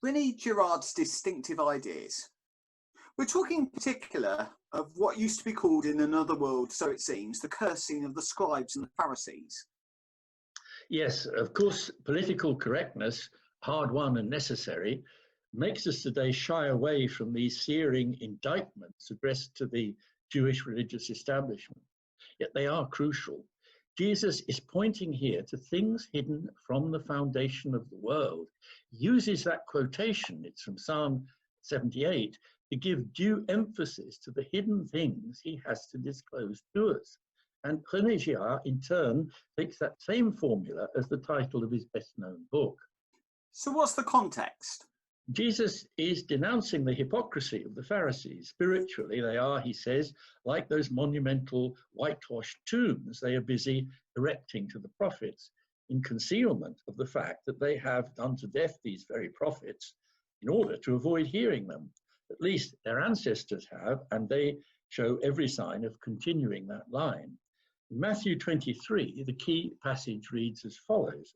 René Girard's distinctive ideas. We're talking in particular of what used to be called in another world, so it seems, the cursing of the scribes and the Pharisees. Yes, of course, political correctness, hard won and necessary, makes us today shy away from these searing indictments addressed to the Jewish religious establishment. Yet they are crucial. Jesus is pointing here to things hidden from the foundation of the world. He uses that quotation, it's from Psalm 78, to give due emphasis to the hidden things he has to disclose to us. And René Girard, in turn, takes that same formula as the title of his best-known book. So what's the context? Jesus is denouncing the hypocrisy of the Pharisees. Spiritually, they are, he says, like those monumental whitewashed tombs they are busy erecting to the prophets, in concealment of the fact that they have done to death these very prophets in order to avoid hearing them. At least their ancestors have, and they show every sign of continuing that line. In Matthew 23, the key passage reads as follows: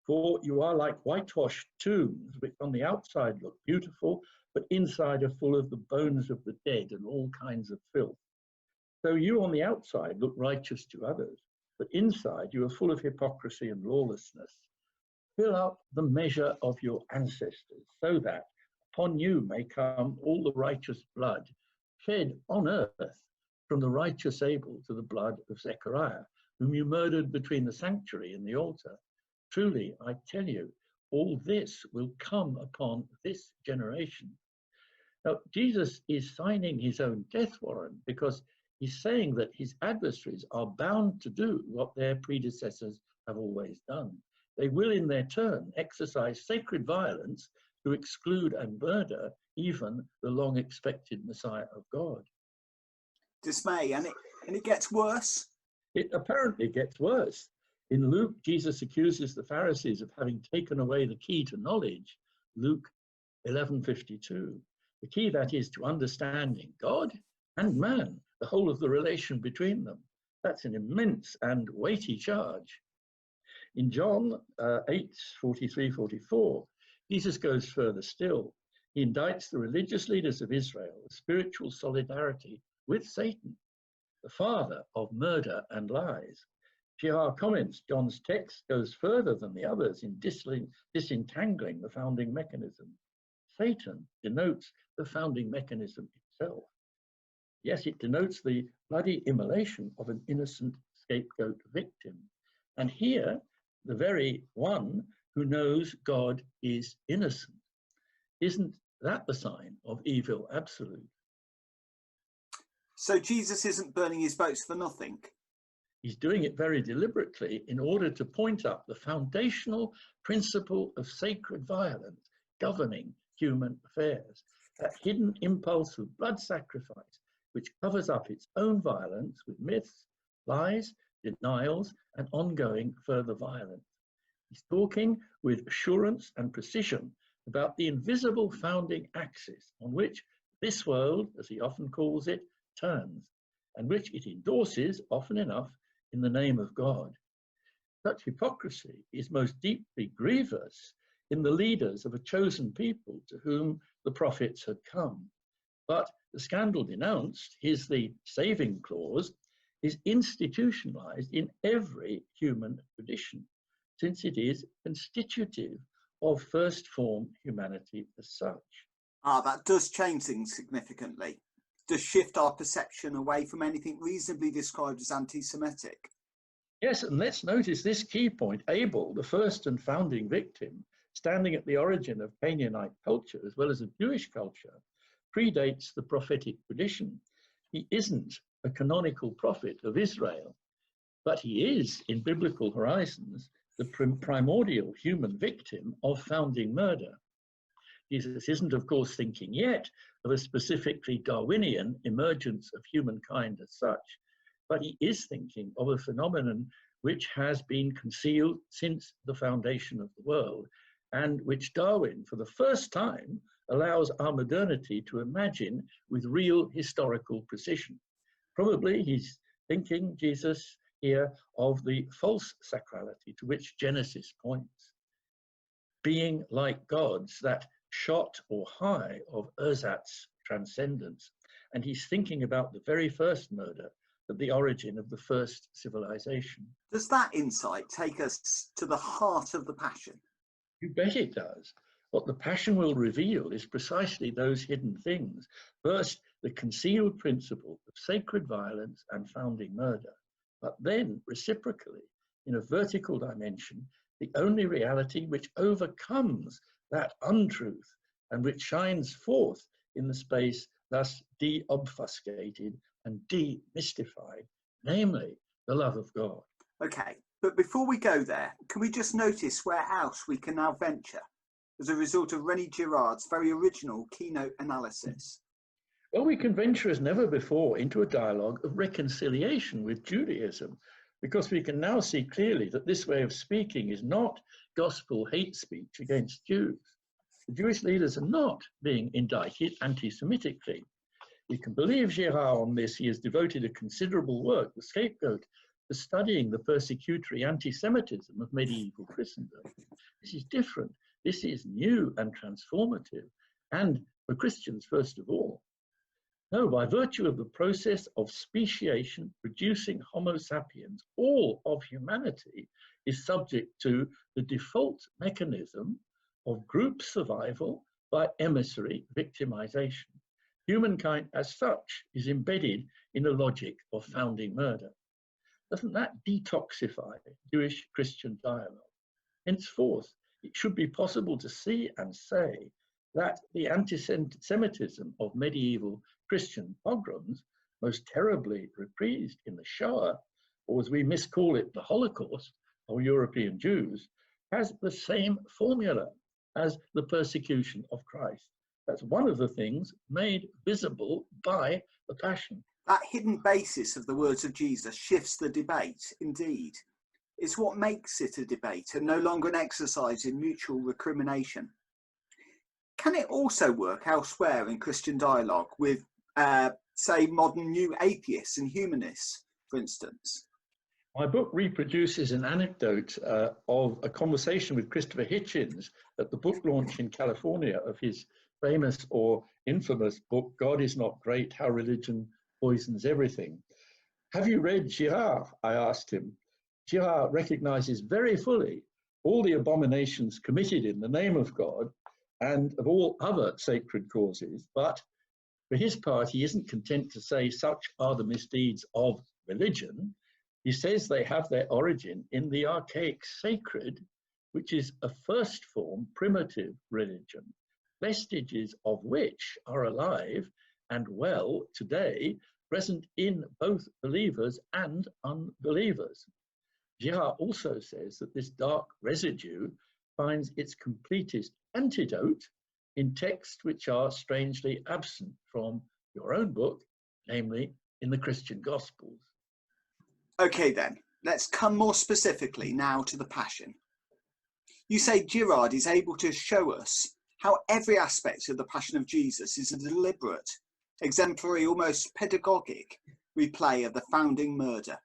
"For you are like whitewashed tombs, which on the outside look beautiful, but inside are full of the bones of the dead and all kinds of filth. So you on the outside look righteous to others, but inside you are full of hypocrisy and lawlessness. Fill up the measure of your ancestors, so that upon you may come all the righteous blood shed on earth, from the righteous Abel to the blood of Zechariah, whom you murdered between the sanctuary and the altar. Truly, I tell you, all this will come upon this generation." Now, Jesus is signing his own death warrant because he's saying that his adversaries are bound to do what their predecessors have always done. They will, in their turn, exercise sacred violence to exclude and murder even the long-expected Messiah of God. Dismay, and it gets worse. It apparently gets worse. In Luke, Jesus accuses the Pharisees of having taken away the key to knowledge, Luke 11:52. The key, that is, to understanding God and man, the whole of the relation between them. That's an immense and weighty charge. In John 8:43-44, Jesus goes further still. He indicts the religious leaders of Israel with spiritual solidarity with Satan, the father of murder and lies. Girard comments John's text goes further than the others in disentangling the founding mechanism. Satan denotes the founding mechanism itself. Yes, it denotes the bloody immolation of an innocent scapegoat victim. And here, the very one who knows God is innocent. Isn't that the sign of evil absolute? So Jesus isn't burning his boats for nothing. He's doing it very deliberately in order to point up the foundational principle of sacred violence governing human affairs, that hidden impulse of blood sacrifice, which covers up its own violence with myths, lies, denials, and ongoing further violence. He's talking with assurance and precision about the invisible founding axis on which this world, as he often calls it, turns, and which it endorses often enough in the name of God. Such hypocrisy is most deeply grievous in the leaders of a chosen people to whom the prophets had come. But the scandal denounced, is the saving clause, is institutionalized in every human tradition, since it is constitutive of first form humanity as such. That does change things significantly. Does shift our perception away from anything reasonably described as anti-Semitic. Yes, and let's notice this key point. Abel, the first and founding victim, standing at the origin of Canaanite culture as well as of Jewish culture, predates the prophetic tradition. He isn't a canonical prophet of Israel, but he is, in biblical horizons, the primordial human victim of founding murder. Jesus isn't, of course, thinking yet of a specifically Darwinian emergence of humankind as such, but he is thinking of a phenomenon which has been concealed since the foundation of the world, and which Darwin, for the first time, allows our modernity to imagine with real historical precision. Probably he's thinking, Jesus, here, of the false sacrality to which Genesis points. Being like gods, that shot or high of Ersatz transcendence, and he's thinking about the very first murder at the origin of the first civilization. Does that insight take us to the heart of the Passion? You bet it does. What the Passion will reveal is precisely those hidden things. First, the concealed principle of sacred violence and founding murder, but then, reciprocally, in a vertical dimension, the only reality which overcomes that untruth and which shines forth in the space thus de-obfuscated and demystified, namely the love of God. Okay, but before we go there, can we just notice where else we can now venture as a result of René Girard's very original keynote analysis? Well, we can venture as never before into a dialogue of reconciliation with Judaism, because we can now see clearly that this way of speaking is not gospel hate speech against Jews. The Jewish leaders are not being indicted anti-Semitically. We can believe Girard on this. He has devoted a considerable work, The Scapegoat, to studying the persecutory anti-Semitism of medieval Christendom. This is different. This is new and transformative, and for Christians, first of all. No, by virtue of the process of speciation producing Homo sapiens, all of humanity is subject to the default mechanism of group survival by emissary victimization. Humankind as such is embedded in a logic of founding murder. Doesn't that detoxify Jewish-Christian dialogue? Henceforth, it should be possible to see and say that the anti-Semitism of medieval Christian pogroms, most terribly reprised in the Shoah, or as we miscall it, the Holocaust of European Jews, has the same formula as the persecution of Christ. That's one of the things made visible by the Passion. That hidden basis of the words of Jesus shifts the debate, indeed. It's what makes it a debate and no longer an exercise in mutual recrimination. Can it also work elsewhere in Christian dialogue with, say, modern new atheists and humanists, for instance? My book reproduces an anecdote of a conversation with Christopher Hitchens at the book launch in California of his famous or infamous book, God is Not Great, How Religion Poisons Everything. Have you read Girard? I asked him. Girard recognizes very fully all the abominations committed in the name of God and of all other sacred causes, but for his part, he isn't content to say such are the misdeeds of religion. He says they have their origin in the archaic sacred, which is a first form primitive religion, vestiges of which are alive and well today, present in both believers and unbelievers. Girard also says that this dark residue finds its completest antidote in texts which are strangely absent from your own book, namely in the Christian Gospels. Okay then, let's come more specifically now to the Passion. You say Girard is able to show us how every aspect of the Passion of Jesus is a deliberate, exemplary, almost pedagogic replay of the founding murder.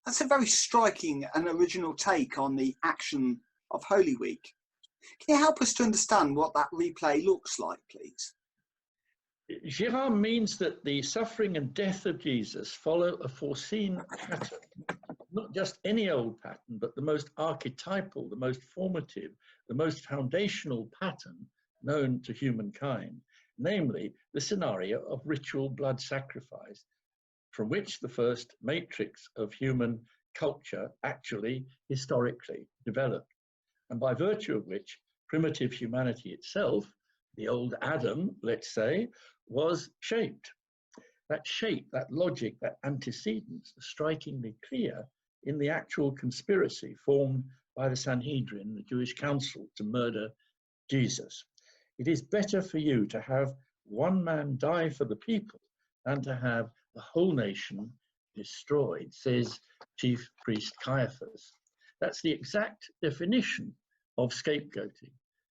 That's a very striking and original take on the action of Holy Week. Can you help us to understand what that replay looks like, please? Girard means that the suffering and death of Jesus follow a foreseen pattern, not just any old pattern, but the most archetypal, the most formative, the most foundational pattern known to humankind, namely the scenario of ritual blood sacrifice, from which the first matrix of human culture actually historically developed, and by virtue of which primitive humanity itself, the old Adam, let's say, was shaped. That shape, that logic, that antecedents are strikingly clear in the actual conspiracy formed by the Sanhedrin, the Jewish council, to murder Jesus. It is better for you to have one man die for the people than to have the whole nation destroyed, says Chief Priest Caiaphas. That's the exact definition of scapegoating.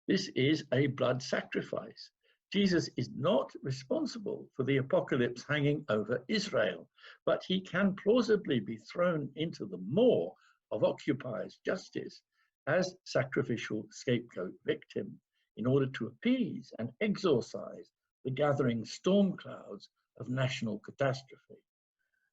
This is a blood sacrifice. Jesus is not responsible for the apocalypse hanging over Israel, but he can plausibly be thrown into the maw of occupiers' justice as sacrificial scapegoat victim. in order to appease and exorcise the gathering storm clouds of national catastrophe.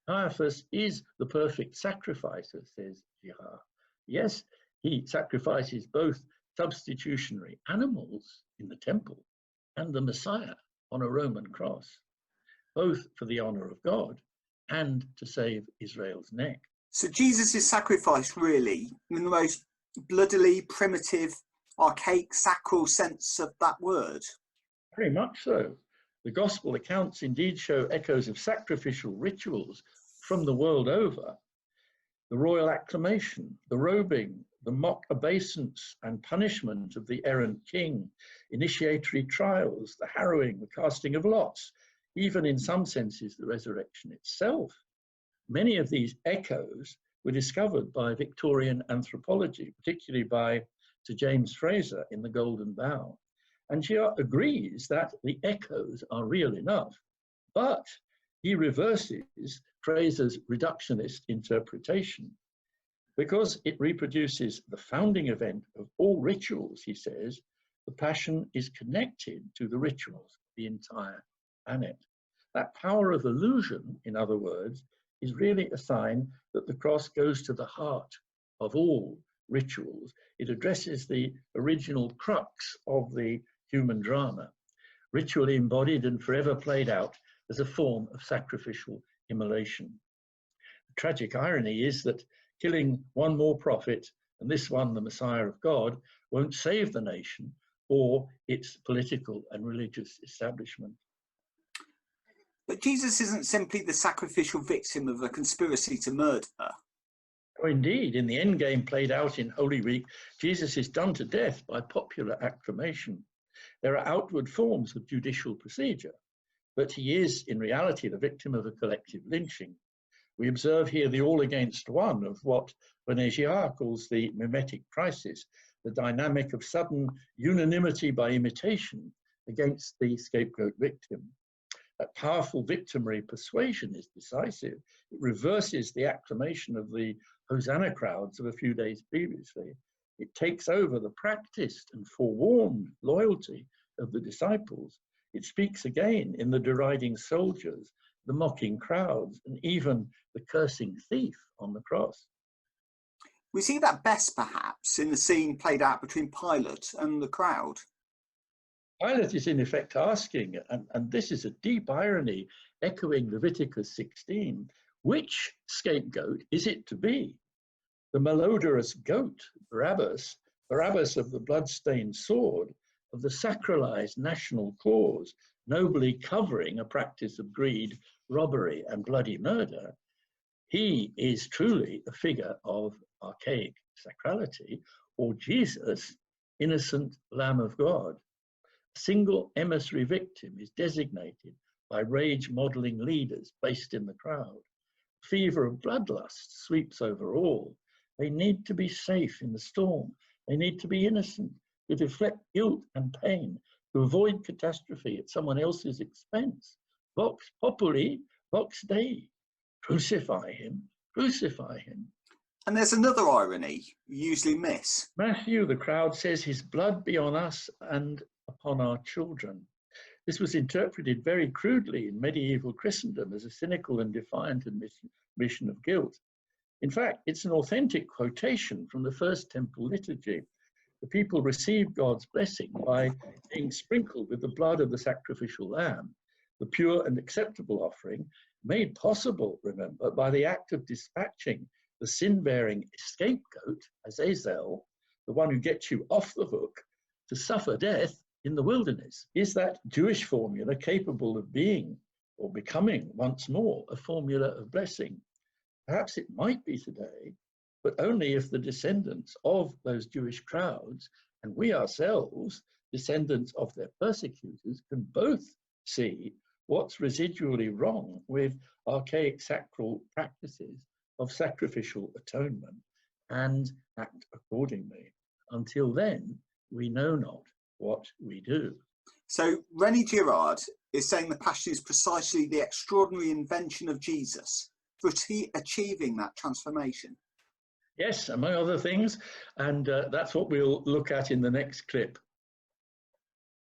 Caiaphas is the perfect sacrificer, says Girard. Yes, he sacrifices both substitutionary animals in the temple and the Messiah on a Roman cross, both for the honor of God and to save Israel's neck. So Jesus' sacrifice really, in the most bloodily primitive, archaic, sacral sense of that word? Very much so. The gospel accounts indeed show echoes of sacrificial rituals from the world over. The royal acclamation, the robing, the mock obeisance and punishment of the errant king, initiatory trials, the harrowing, the casting of lots, even in some senses the resurrection itself. Many of these echoes were discovered by Victorian anthropology, particularly by Sir James Fraser in The Golden Bough. And Girard agrees that the echoes are real enough, but he reverses Fraser's reductionist interpretation because it reproduces the founding event of all rituals. He says the Passion is connected to the rituals of the entire planet. That power of illusion, in other words, is really a sign that the cross goes to the heart of all rituals. It addresses the original crux of the human drama, ritually embodied and forever played out as a form of sacrificial immolation. The tragic irony is that killing one more prophet, and this one the Messiah of God, won't save the nation or its political and religious establishment. But Jesus isn't simply the sacrificial victim of a conspiracy to murder. Oh, indeed, in the endgame played out in Holy Week, Jesus is done to death by popular acclamation. There are outward forms of judicial procedure, but he is, in reality, the victim of a collective lynching. We observe here the all against one of what René Girard calls the mimetic crisis, the dynamic of sudden unanimity by imitation against the scapegoat victim. That powerful victimary persuasion is decisive. It reverses the acclamation of the Hosanna crowds of a few days previously. It takes over the practiced and forewarned loyalty of the disciples. It speaks again in the deriding soldiers, the mocking crowds, and even the cursing thief on the cross. We see that best, perhaps, in the scene played out between Pilate and the crowd. Pilate is in effect asking, and this is a deep irony, echoing Leviticus 16, which scapegoat is it to be? The malodorous goat, Barabbas of the blood-stained sword, of the sacralized national cause, nobly covering a practice of greed, robbery, and bloody murder. He is truly a figure of archaic sacrality, or Jesus, innocent Lamb of God. A single emissary victim is designated by rage-modeling leaders based in the crowd. Fever of bloodlust sweeps over all. They need to be safe in the storm. They need to be innocent, to deflect guilt and pain, to avoid catastrophe at someone else's expense. Vox populi, vox Dei. Crucify him, crucify him. And there's another irony you usually miss. Matthew, the crowd says, his blood be on us and upon our children. This was interpreted very crudely in medieval Christendom as a cynical and defiant admission of guilt. In fact, it's an authentic quotation from the First Temple liturgy. The people received God's blessing by being sprinkled with the blood of the sacrificial lamb, the pure and acceptable offering, made possible, remember, by the act of dispatching the sin-bearing scapegoat, Azazel, the one who gets you off the hook, to suffer death in the wilderness. Is that Jewish formula capable of being or becoming once more a formula of blessing? Perhaps it might be today, but only if the descendants of those Jewish crowds and we ourselves, descendants of their persecutors, can both see what's residually wrong with archaic sacral practices of sacrificial atonement and act accordingly. Until then, we know not what we do. So René Girard is saying the Passion is precisely the extraordinary invention of Jesus for achieving that transformation. Yes, among other things, and that's what we'll look at in the next clip.